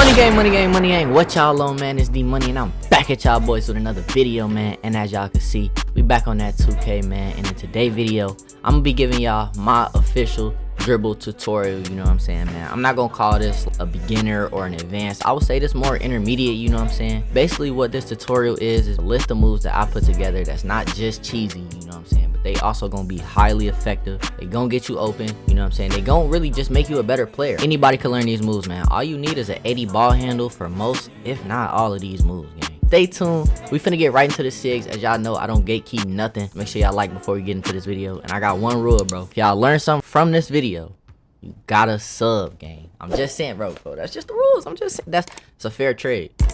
Money gang. What y'all on, man? It's D-Money, and I'm back at y'all boys with another video, man. And as y'all can see, we back on that 2K, man. And in today's video, I'm gonna be giving y'all my official dribble tutorial, you know what I'm saying, man. I'm not gonna call this a beginner or an advanced. I would say this more intermediate, you know what I'm saying. Basically what this tutorial is a list of moves that I put together that's not just cheesy, you know what I'm saying, but they also gonna be highly effective. They gonna get you open, you know what I'm saying. They gonna really just make you a better player. Anybody can learn these moves, man. All you need is an 80 ball handle for most, if not all of these moves, gang. Stay tuned. We finna get right into the SIGs. As y'all know, I don't gatekeep nothing. Make sure y'all like before we get into this video. And I got one rule, bro. If y'all learn something from this video, you gotta sub, gang. I'm just saying, bro. That's just the rules. I'm just saying. It's a fair trade. So,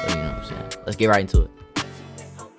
you know what I'm saying. Let's get right into it.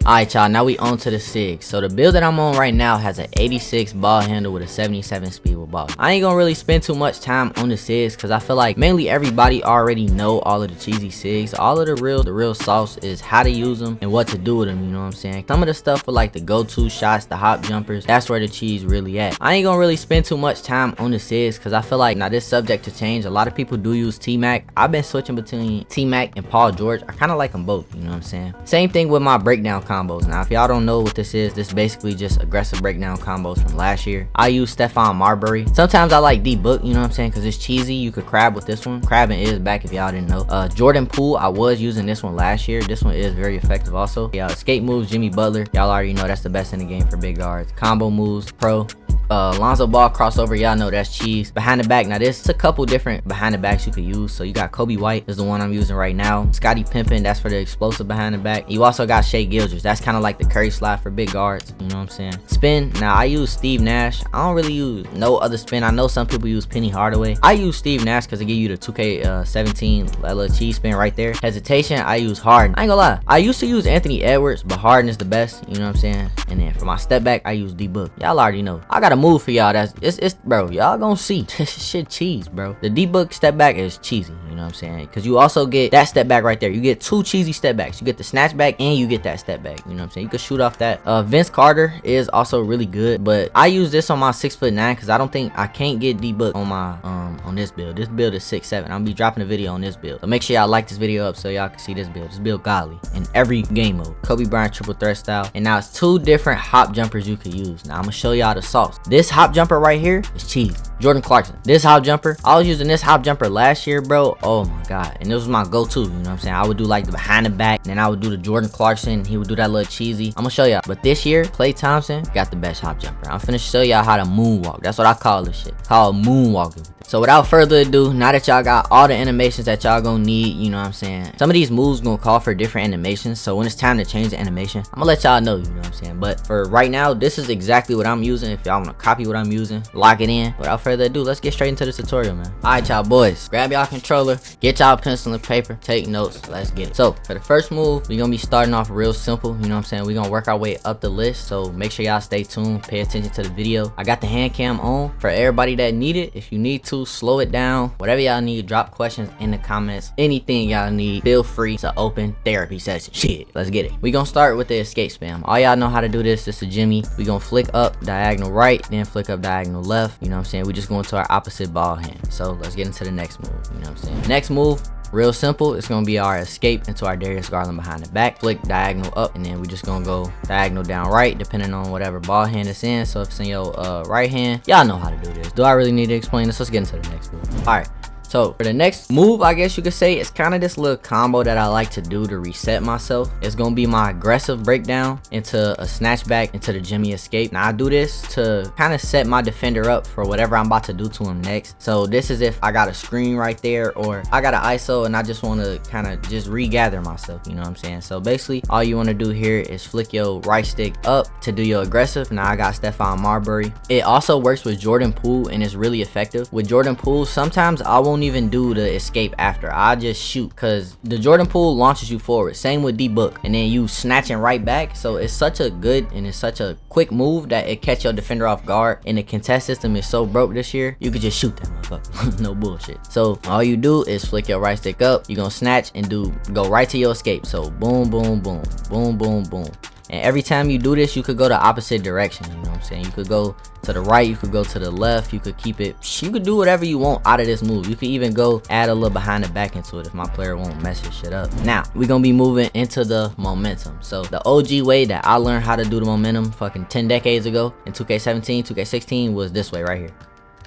Alright, y'all, now we on to the SIGs. So the build that I'm on right now has an 86 ball handle with a 77 speed with ball. I ain't gonna really spend too much time on the SIGs because I feel like mainly everybody already know all of the cheesy SIGs. All of the real sauce is how to use them and what to do with them, you know what I'm saying. Some of the stuff with like the go-to shots, the hop jumpers, that's where the cheese really at. I ain't gonna really spend too much time on the SIGs because I feel like now this subject to change. A lot of people do use T-Mac. I've been switching between T-Mac and Paul George. I kind of like them both, you know what I'm saying. Same thing with my breakdown combos. Now if y'all don't know what this is basically just aggressive breakdown combos from last year. I use Damarii. Sometimes I like D-Book, you know what I'm saying, because it's cheesy. You could crab with this one. Crabbing is back if y'all didn't know. Jordan Poole, I was using this one last year. This one is very effective also. Yeah, escape moves, Jimmy Butler, y'all already know that's the best in the game for big guards. Combo moves, pro. Lonzo Ball crossover, y'all know that's cheese. Behind the back, now there's a couple different behind the backs you could use. So you got Kobe White is the one I'm using right now. Scottie Pippen, that's for the explosive behind the back. You also got Shea Gilgeous, that's kind of like the Curry slide for big guards, you know what I'm saying. Spin, now I use Steve Nash. I don't really use no other spin. I know some people use Penny Hardaway. I use Steve Nash because it give you the 2K17 that little cheese spin right there. Hesitation, I use Harden. I ain't gonna lie, I used to use Anthony Edwards, but Harden is the best, you know what I'm saying. And then for my step back, I use D-Book. Y'all already know. I got a move for y'all that's it's bro, y'all gonna see this shit cheese, bro. The D-Book step back is cheesy, you know what I'm saying, because you also get that step back right there. You get two cheesy step backs. You get the snatch back and you get that step back, you know what I'm saying. You could shoot off that. Vince Carter is also really good, but I use this on my 6'9" because I can't get D-Book on my on this build. This build is 6'7". I'm gonna be dropping a video on this build, so make sure y'all like this video up so y'all can see this build. This build godly in every game mode. Kobe Bryant triple threat style. And now it's two different hop jumpers you could use. Now I'm gonna show y'all the sauce. This hop jumper right here is cheese. Jordan Clarkson, this hop jumper, I was using this hop jumper last year, bro. Oh my god, and this was my go-to, you know what I'm saying. I would do like the behind the back, and then I would do the Jordan Clarkson. He would do that little cheesy. I'm gonna show y'all. But this year, Klay Thompson got the best hop jumper. I'm finna show y'all how to moonwalk. That's what I call this shit, called moonwalking. So without further ado, now that y'all got all the animations that y'all gonna need, you know what I'm saying, some of these moves gonna call for different animations. So when it's time to change the animation, I'm gonna let y'all know, you know what I'm saying. But for right now, this is exactly what I'm using. If y'all wanna copy what I'm using, lock it in. Without further ado, let's get straight into the tutorial, man. Alright, y'all boys, grab y'all controller, get y'all pencil and paper, take notes, let's get it. So for the first move, we're gonna be starting off real simple, you know what I'm saying. We're gonna work our way up the list, so make sure y'all stay tuned, pay attention to the video. I got the hand cam on for everybody that need it. If you need to, slow it down. Whatever y'all need, drop questions in the comments. Anything y'all need, feel free to open therapy session. Shit, let's get it. We gonna start with the escape spam. All y'all know how to do this. This is Jimmy. We gonna flick up diagonal right, then flick up diagonal left. You know what I'm saying. We just going to our opposite ball hand. So let's get into the next move. You know what I'm saying. Next move, real simple. It's gonna be our escape into our Darius Garland behind the back. Flick diagonal up, and then we just gonna go diagonal down right, depending on whatever ball hand it's in. So if it's in your right hand, y'all know how to do this. Do I really need to explain this? Let's get into the next move. All right. So for the next move, I guess you could say, it's kind of this little combo that I like to do to reset myself. It's gonna be my aggressive breakdown into a snatchback into the Jimmy escape. Now I do this to kind of set my defender up for whatever I'm about to do to him next. So this is if I got a screen right there, or I got an ISO and I just want to kind of just regather myself, you know what I'm saying. So basically all you want to do here is flick your right stick up to do your aggressive. Now I got Damarii. It also works with Jordan Poole and it's really effective. With Jordan Poole, sometimes I won't even do the escape after. I just shoot because the Jordan Poole launches you forward. Same with D-Book, and then you snatching right back. So it's such a good and it's such a quick move that it catch your defender off guard. And the contest system is so broke this year, you could just shoot that motherfucker. No bullshit. So all you do is flick your right stick up. You're gonna snatch and go right to your escape. So boom, boom, boom, boom, boom, boom. And every time you do this, you could go the opposite direction. You know what I'm saying? You could go to the right, you could go to the left, you could keep it, you could do whatever you want out of this move. You could even go add a little behind the back into it if my player won't mess his shit up. Now we're gonna be moving into the momentum. So the OG way that I learned how to do the momentum fucking 10 decades ago in 2K17, 2K16 was this way right here.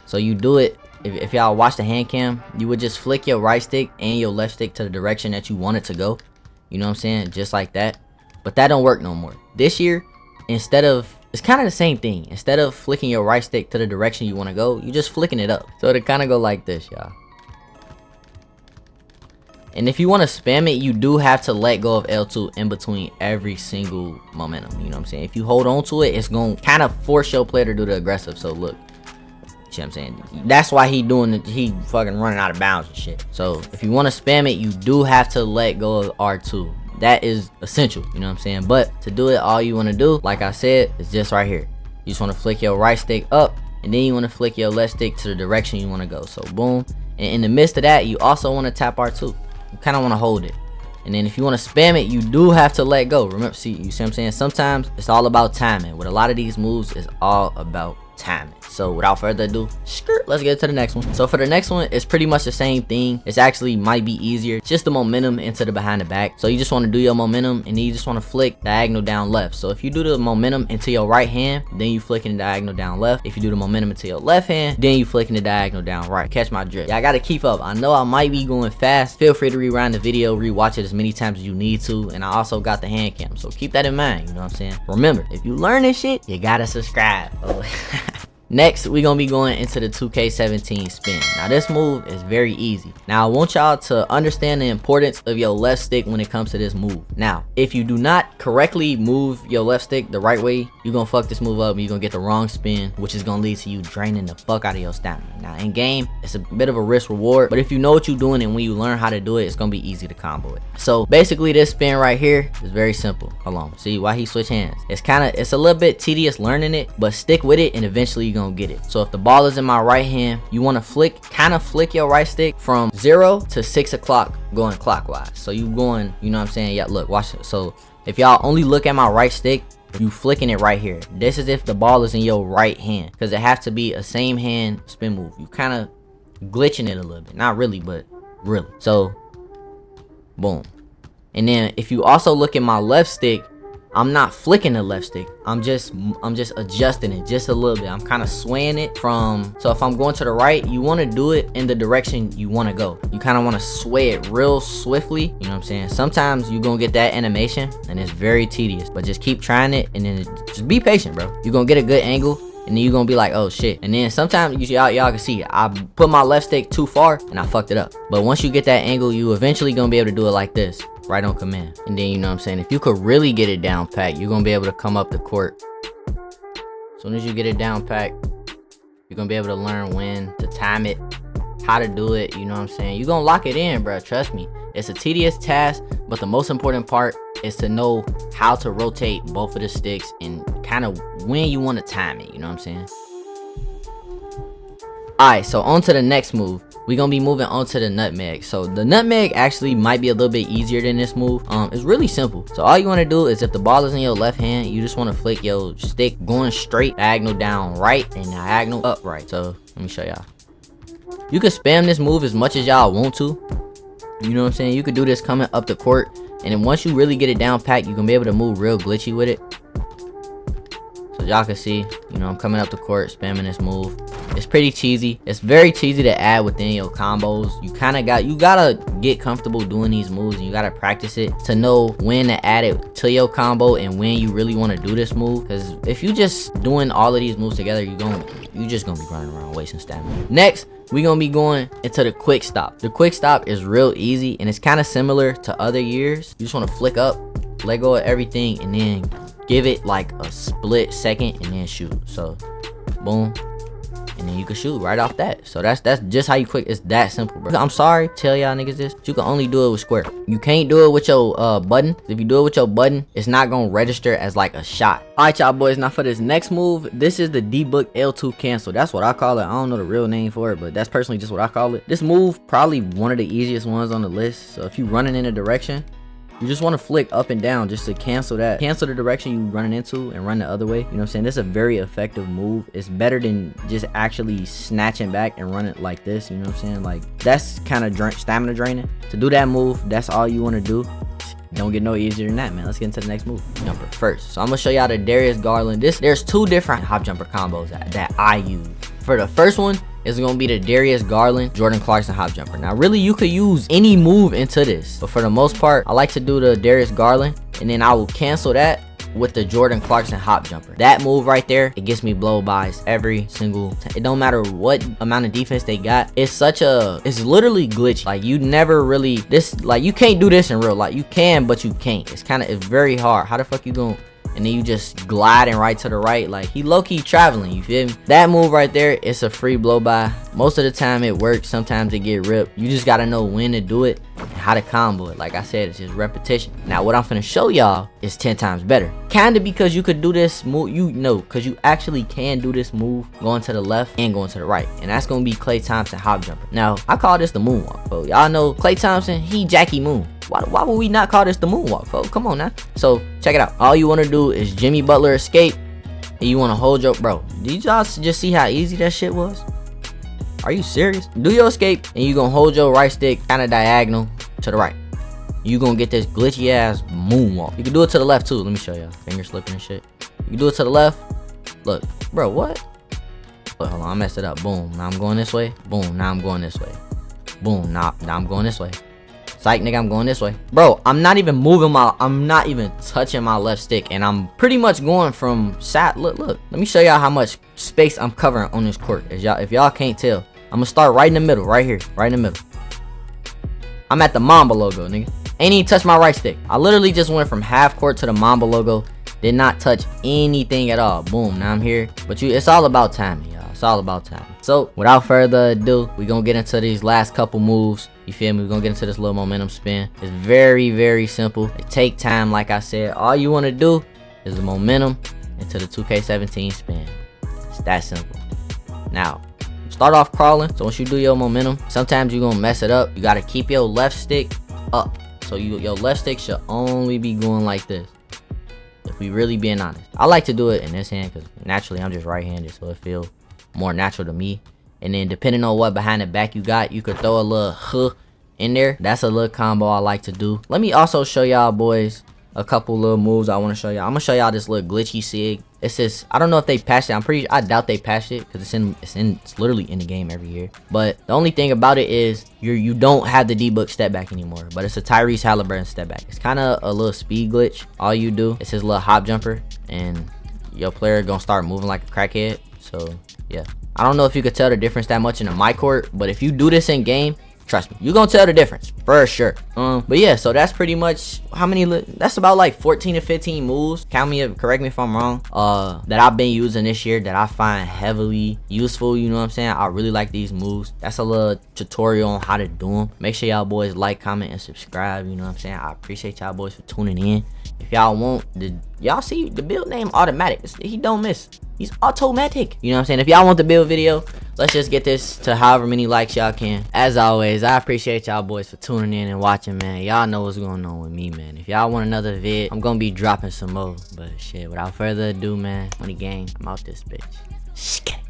So you do it, if y'all watch the hand cam, you would just flick your right stick and your left stick to the direction that you want it to go. You know what I'm saying? Just like that. But that don't work no more. This year, instead of, it's kind of the same thing. Instead of flicking your right stick to the direction you want to go, you just flicking it up. So it'll kind of go like this, y'all. And if you want to spam it, you do have to let go of L2 in between every single momentum. You know what I'm saying? If you hold on to it, it's going to kind of force your player to do the aggressive. So look. See what I'm saying? That's why he doing it. He fucking running out of bounds and shit. So if you want to spam it, you do have to let go of R2. That is essential, you know what I'm saying? But to do it, all you want to do, like I said, is just right here. You just want to flick your right stick up, and then you want to flick your left stick to the direction you want to go. So boom. And in the midst of that, you also want to tap R2. You kind of want to hold it. And then if you want to spam it, you do have to let go. Remember, see, you see what I'm saying? Sometimes it's all about timing. With a lot of these moves, it's all about timing. So without further ado, let's get to the next one. So for the next one, it's pretty much the same thing. It's actually might be easier. It's just the momentum into the behind the back. So you just want to do your momentum, and then you just want to flick diagonal down left. So if you do the momentum into your right hand, then you flicking the diagonal down left. If you do the momentum into your left hand, then you flicking the diagonal down right. Catch my drift. Yeah, I gotta keep up. I know I might be going fast. Feel free to rewind the video, rewatch it as many times as you need to. And I also got the hand cam, so keep that in mind. You know what I'm saying? Remember, if you learn this shit, you gotta subscribe. Next, we're gonna be going into the 2K17 spin. Now this move is very easy. Now I want y'all to understand the importance of your left stick when it comes to this move. Now, if you do not correctly move your left stick the right way, you're gonna fuck this move up and you're gonna get the wrong spin, which is gonna lead to you draining the fuck out of your stamina. Now in game, it's a bit of a risk reward, but if you know what you're doing and when you learn how to do it, it's gonna be easy to combo it. So basically this spin right here is very simple. Hold on, see why he switch hands? It's a little bit tedious learning it, but stick with it and eventually you're gonna get it. So if the ball is in my right hand, you want to kind of flick your right stick from 0 to 6 o'clock going clockwise. So you going, you know what I'm saying? Yeah, look, watch it. So if y'all only look at my right stick, you flicking it right here. This is if the ball is in your right hand, because it has to be a same hand spin move. You kind of glitching it a little bit, not really, but really. So boom. And then if you also look at my left stick, I'm not flicking the left stick. I'm just adjusting it just a little bit. I'm kind of swaying it from, so if I'm going to the right, you want to do it in the direction you want to go. You kind of want to sway it real swiftly. You know what I'm saying? Sometimes you're going to get that animation and it's very tedious, but just keep trying it and then just be patient, bro. You're going to get a good angle and then you're going to be like, oh shit. And then sometimes y'all can see I put my left stick too far and I fucked it up. But once you get that angle, you eventually going to be able to do it like this. Right on command. And then, you know what I'm saying, if you could really get it down pat, you're gonna be able to come up the court. As soon as you get it down pat, you're gonna be able to learn when to time it, how to do it. You know what I'm saying? You're gonna lock it in, bro. Trust me. It's a tedious task, but the most important part is to know how to rotate both of the sticks and kind of when you want to time it. You know what I'm saying? Alright, so on to the next move. We're gonna be moving on to the nutmeg. So the nutmeg actually might be a little bit easier than this move. It's really simple. So all you want to do is, if the ball is in your left hand, you just want to flick your stick going straight, diagonal down right and diagonal up right. So let me show y'all. You can spam this move as much as y'all want to. You know what I'm saying? You could do this coming up the court, and then once you really get it down pat, you can be able to move real glitchy with it. So y'all can see, you know, I'm coming up the court, spamming this move. It's pretty cheesy. It's very cheesy to add within your combos. You gotta get comfortable doing these moves, and you gotta practice it to know when to add it to your combo and when you really want to do this move. Because if you just doing all of these moves together, you just gonna be running around wasting stamina. Next, we're gonna be going into the quick stop. The quick stop is real easy, and it's kind of similar to other years. You just want to flick up, let go of everything, and then give it like a split second and then shoot. So boom, and then you can shoot right off that. So that's just how you quick. It's that simple, bro. I'm sorry tell y'all niggas this, but you can only do it with square. You can't do it with your button. If you do it with your button, it's not gonna register as like a shot. All right, y'all boys, now for this next move, this is the debook L2 cancel. That's what I call it. I don't know the real name for it, but that's personally just what I call it. This move probably one of the easiest ones on the list. So if you running in a direction, You just want to flick up and down just to cancel the direction you running into and run the other way. You know what I'm saying? This is a very effective move. It's better than just actually snatching back and running like this. You know what I'm saying? Like, that's kind of stamina draining. To do that move, that's all you want to do. Don't get no easier than that, man. Let's get into the next move. Jumper first. So I'm gonna show y'all the Darius Garland. There's two different hop jumper combos that I use. For the first one, it's gonna be the Darius Garland Jordan Clarkson hop jumper. Now really, you could use any move into this, but for the most part, I like to do the Darius Garland, and then I will cancel that with the Jordan Clarkson hop jumper. That move right there, it gets me blow-bys every single time. It don't matter what amount of defense they got. It's literally glitchy. Like, you never really, like, you can't do this in real life. You can, but you can't. It's very hard. How the fuck you gonna, and then you just gliding right to the right, like he low-key traveling, you feel me? That move right there, it's a free blow-by. Most of the time it works, sometimes it get ripped. You just gotta know when to do it and how to combo it. Like I said, it's just repetition. Now what I'm finna show y'all is 10 times better. Kinda because you could do this move, because you actually can do this move going to the left and going to the right. And that's gonna be Klay Thompson hop jumper. Now, I call this the moonwalk, folks. Y'all know Klay Thompson, he Jackie Moon. Why would we not call this the moonwalk, folks? Come on now. So check it out. All you want to do is Jimmy Butler escape, and you want to hold your Did y'all just see how easy that shit was? Are you serious? Do your escape, and you gonna hold your right stick kind of diagonal to the right. You gonna get this glitchy ass moonwalk. You can do it to the left too. Let me show y'all. Finger slipping and shit. You can do it to the left. Look, bro, what? Look, hold on, I messed it up. Boom. Now I'm going this way. Boom. Now I'm going this way. Boom. Now I'm going this way. Psych, nigga, I'm going this way. Bro, I'm not even touching my left stick, and I'm pretty much going from side. Look. Let me show y'all how much space I'm covering on this court. If y'all can't tell, I'm gonna start right in the middle, right here, right in the middle. I'm at the Mamba logo, nigga. Ain't even touch my right stick. I literally just went from half court to the Mamba logo. Did not touch anything at all. Boom, now I'm here. But it's all about timing, y'all. It's all about timing. So, without further ado, we gonna get into these last couple moves. You feel me? We're gonna get into this little momentum spin. It's very, very simple. It take time, like I said. All you wanna do is the momentum into the 2K17 spin. It's that simple. Now, start off crawling. So once you do your momentum, sometimes you're gonna mess it up. You gotta keep your left stick up. So your left stick should only be going like this. If we really being honest. I like to do it in this hand because naturally I'm just right-handed, so it feels more natural to me. And then depending on what behind the back you got, you could throw a little in there. That's a little combo I like to do. Let me also show y'all boys a couple little moves I want to show y'all. I'm gonna show y'all this little glitchy sig. It's this, I don't know if they patched it. I doubt they patched it because it's literally in the game every year. But the only thing about it is you don't have the D-Book step back anymore. But it's a Tyrese Halliburton step back. It's kind of a little speed glitch. All you do is his little hop jumper, and your player gonna start moving like a crackhead. So yeah, I don't know if you could tell the difference that much in a my court, but if you do this in game, trust me, you're gonna tell the difference for sure. But yeah, so that's pretty much that's about like 14 to 15 moves. Correct me if I'm wrong, that I've been using this year that I find heavily useful. You know what I'm saying? I really like these moves. That's a little tutorial on how to do them. Make sure y'all boys like, comment, and subscribe. You know what I'm saying? I appreciate y'all boys for tuning in. If y'all want, y'all see the build name automatic. He don't miss. He's automatic. You know what I'm saying? If y'all want the build video, let's just get this to however many likes y'all can. As always, I appreciate y'all boys for tuning in and watching, man. Y'all know what's going on with me, man. If y'all want another vid, I'm gonna be dropping some more. But shit, without further ado, man, Money Gang, I'm out this bitch.